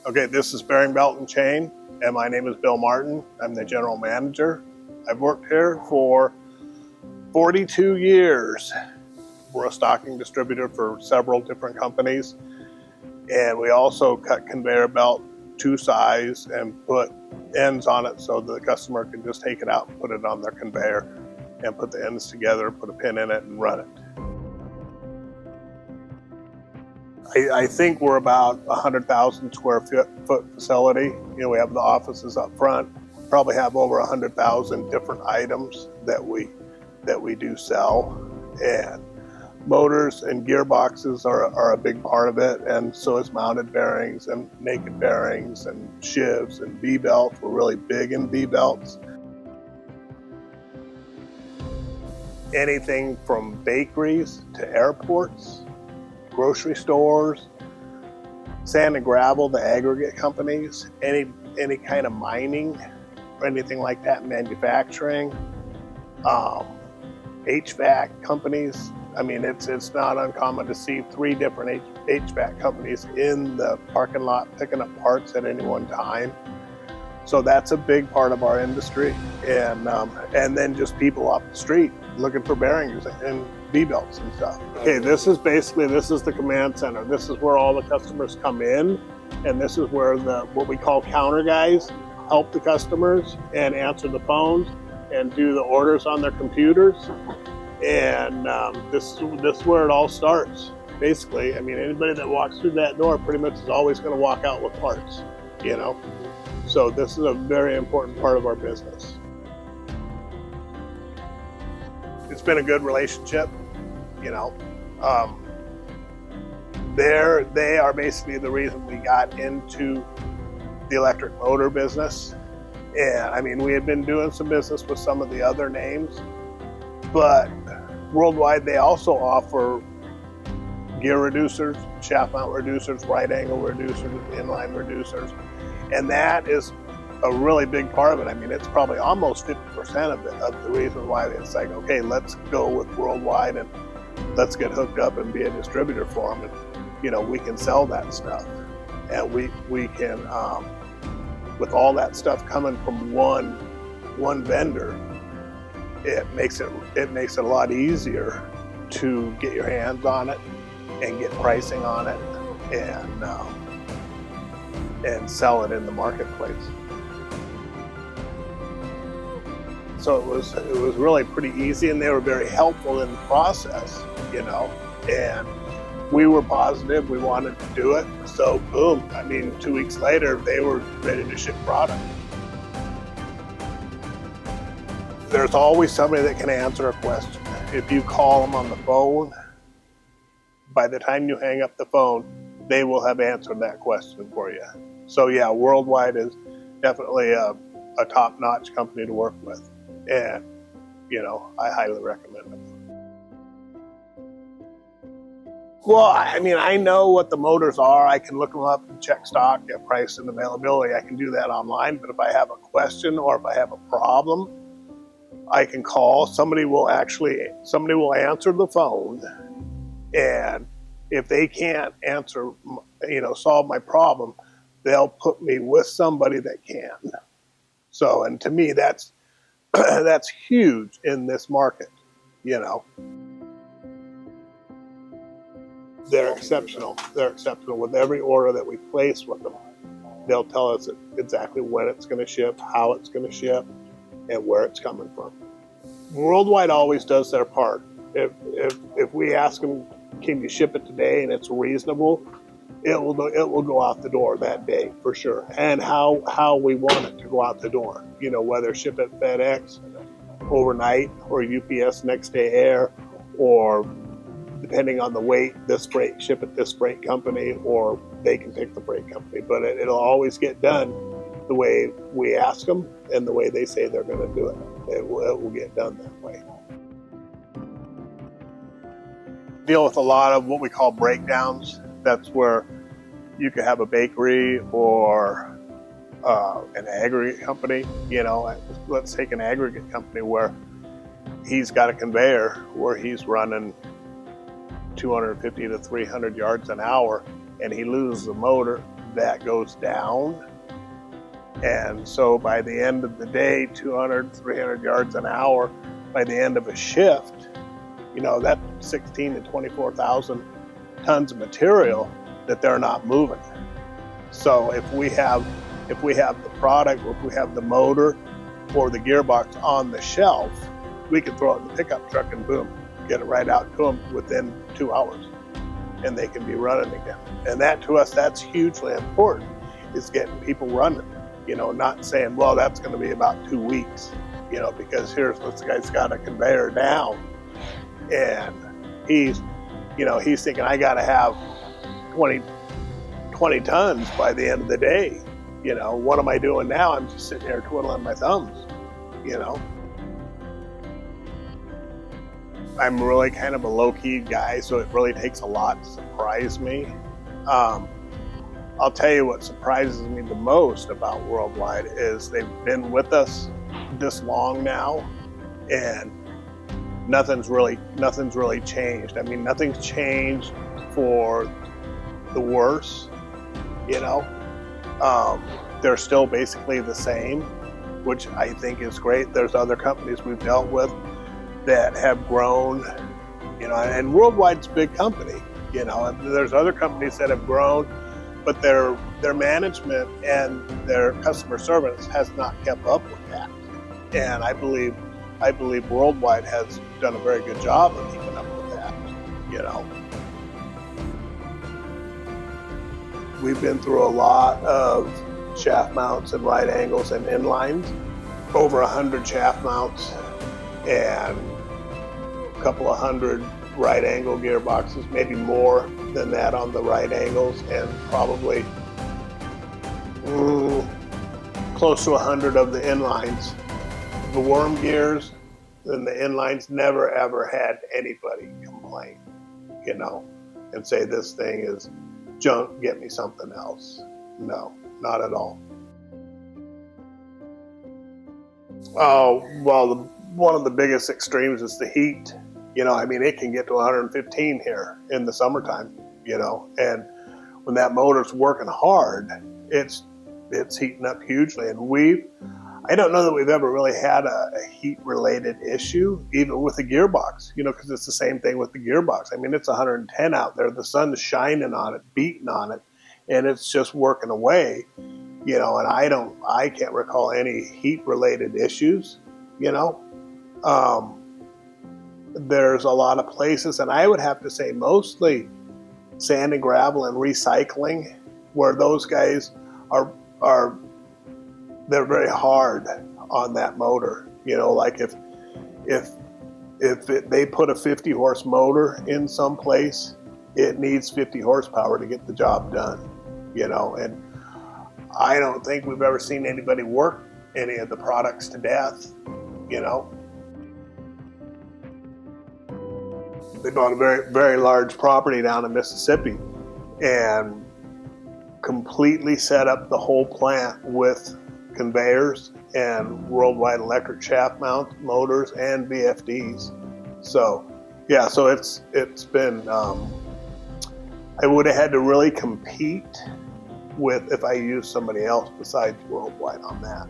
Okay, this is Bearing Belt and Chain, and my name is Bill Martin. I'm the general manager. I've worked here for 42 years. We're a stocking distributor for several different companies, and we also cut conveyor belt to size and put ends on it so the customer can just take it out and put it on their conveyor and put the ends together, put a pin in it, and run it. I think we're about 100,000 square foot facility. You know, we have the offices up front, probably have over 100,000 different items that we do sell. And motors and gearboxes are a big part of it, and so is mounted bearings and naked bearings and shivs and V-belts. We're really big in V-belts. Anything from bakeries to airports, grocery stores, sand and gravel, the aggregate companies, any kind of mining or anything like that, manufacturing, HVAC companies. I mean, it's not uncommon to see 3 different HVAC companies in the parking lot picking up parts at any one time. So that's a big part of our industry, and then just people off the street looking for bearings and V-belts and stuff. Okay, this is the command center. This is where all the customers come in, and this is where what we call counter guys help the customers and answer the phones and do the orders on their computers. And this is where it all starts. Basically, I mean, anybody that walks through that door pretty much is always going to walk out with parts, you know? So this is a very important part of our business. It's been a good relationship, you know. They are basically the reason we got into the electric motor business. And I mean, we had been doing some business with some of the other names, but WorldWide, they also offer gear reducers, shaft mount reducers, right angle reducers, inline reducers. And that is a really big part of it. I mean, it's probably almost 50% of the reason why it's like, okay, let's go with WorldWide and let's get hooked up and be a distributor for them. And, you know, we can sell that stuff. And we can, with all that stuff coming from one vendor, it makes it a lot easier to get your hands on it and get pricing on it and sell it in the marketplace. So it was really pretty easy, and they were very helpful in the process, you know, and we were positive, we wanted to do it. So boom, I mean, 2 weeks later, they were ready to ship product. There's always somebody that can answer a question. If you call them on the phone, by the time you hang up the phone, they will have answered that question for you. So yeah, WorldWide is definitely a top-notch company to work with. And, you know, I highly recommend them. Well, I mean, I know what the motors are. I can look them up and check stock, get price and availability. I can do that online. But if I have a question or if I have a problem, I can call. Somebody will answer the phone. And if they can't answer, you know, solve my problem, they'll put me with somebody that can. So, and to me, that's huge in this market, you know. They're exceptional. They're exceptional with every order that we place with them. They'll tell us exactly when it's going to ship, how it's going to ship, and where it's coming from. WorldWide always does their part. If we ask them, can you ship it today, and it's reasonable, it will go out the door that day for sure. And how we want it to go out the door, you know, whether ship it FedEx overnight or UPS next day air, or depending on the weight, ship it this freight company, or they can pick the freight company. But it'll always get done the way we ask them and the way they say they're going to do it. It will get done that way. Deal with a lot of what we call breakdowns. That's where you could have a bakery or an aggregate company. You know, let's take an aggregate company where he's got a conveyor where he's running 250 to 300 yards an hour, and he loses a motor that goes down. And so by the end of the day, 200, 300 yards an hour, by the end of a shift, you know, that's 16 to 24,000 tons of material that they're not moving. So if we have the product, or if we have the motor or the gearbox on the shelf, we can throw it in the pickup truck and boom, get it right out to them within 2 hours, and they can be running again. And that, to us, that's hugely important, is getting people running. You know, not saying, well, that's going to be about 2 weeks, you know, because here's this guy's got a conveyor down, and he's thinking, I got to have 20 tons by the end of the day. You know, what am I doing now? I'm just sitting here twiddling my thumbs, you know. I'm really kind of a low-key guy, so it really takes a lot to surprise me. I'll tell you what surprises me the most about WorldWide is they've been with us this long now, and nothing's really changed. I mean, nothing's changed for the worse, you know. They're still basically the same, which I think is great. There's other companies we've dealt with that have grown, you know, and WorldWide's a big company, you know, and there's other companies that have grown, but their management and their customer service has not kept up with that. And I believe WorldWide has done a very good job of keeping up with that, you know. We've been through a lot of shaft mounts and right angles and inlines, over 100 shaft mounts and a couple of hundred right angle gearboxes, maybe more than that on the right angles, and probably close to 100 of the inlines. The worm gears and the inlines never ever had anybody complain, you know, and say this thing is junk, get me something else. No, not at all. Oh, well, one of the biggest extremes is the heat. You know, I mean, it can get to 115 here in the summertime, you know, and when that motor's working hard, it's heating up hugely. And I don't know that we've ever really had a heat-related issue, even with the gearbox, you know, because it's the same thing with the gearbox. I mean, it's 110 out there, the sun's shining on it, beating on it, and it's just working away, you know, and I can't recall any heat-related issues, you know. There's a lot of places, and I would have to say mostly sand and gravel and recycling, where those guys they're very hard on that motor. You know, like if they put a 50 horse motor in some place, it needs 50 horsepower to get the job done, you know, and I don't think we've ever seen anybody work any of the products to death, you know. They bought a very, very large property down in Mississippi and completely set up the whole plant with conveyors and WorldWide electric shaft mount motors and VFDs. So, yeah, so it's been, I would have had to really compete with if I used somebody else besides WorldWide on that.